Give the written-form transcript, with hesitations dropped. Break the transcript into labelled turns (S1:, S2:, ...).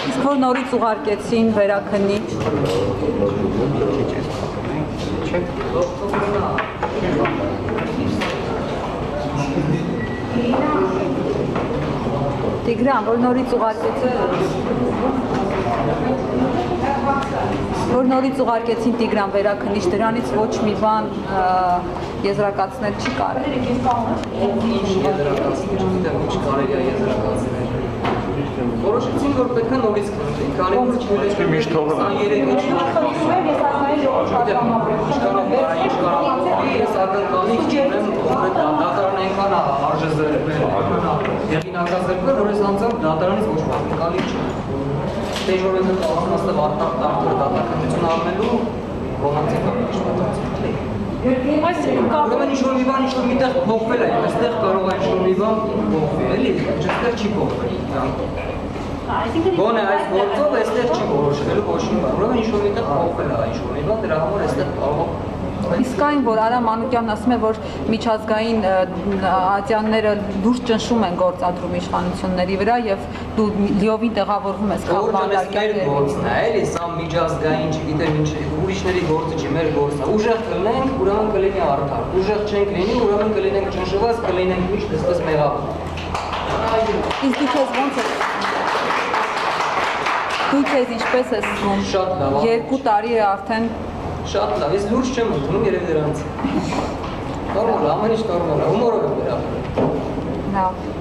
S1: Իսկ որ նորից ուղարկեցին վերաքննիչ։ Տիգրան, որ նորից ուղարկեցին Տիգրան վերաքննիչ, դրանից ոչ մի բան եզրակացնել չի կարելի։
S2: Որոշեցին, որ պետք է նորից քննի, քանի որ
S3: միշտ թողը
S2: ես ակնկալիք չունեմ, որ դատարան այնքան արժեզրկվել, հեղինակազրկվել, որ ես անձամբ դատարանից ոչ մի ակնկալիք չունեմ։ Թե որ ես կանոնաստով արտարդար դատախազություն առնելու ոմանցի աշխատանքներ։ Ուրեմն ինչ-որ մի բան ինչ-որ միտեղ փոխվել է, այստեղ կարող է ինչ-որ մի բան փոխվել, էլի, այստեղ չի փոխվել։ Գոնե այս գործով այստեղ չի որոշվելու ոչ մի բան, ուրեմն ինչ-որ միտեղ փոխվել է ինչ-որ մի բան, դրա համար այստեղ կարող է։
S1: Իսկ այն, որ Արամ Մանուկյանն ասում է, որ միջազգային ատյանները դուրս ճնշում են գործադրում իշխանությունների վրա եւ դու լիովին տեղավորվում ես
S2: քաղաքական գործն է, էլի, սա միջազգային, չգիտեմ ինչ, ուրիշների գործը չի, մեր գործն է։ Ուժեղ կլինենք, ուրեմն կլինի արդար։ Ուժեղ չենք լինի, ուրեմն կլինենք ճնշված, կլինենք միշտ այսպես մեղավոր։
S1: Իսկ դու քեզ ո՞նց ես։ Դու քեզ ինչպես ես զգում։
S2: Շատ լավ։
S1: 2 տարի է արդեն։
S2: Շատ լավ, ես լուրջ չեմ ընդունում երևի դրանից։ Նորմալ է, ամեն ինչ նորմալ է, հումորով եմ վերաբերվում։
S1: Լավ։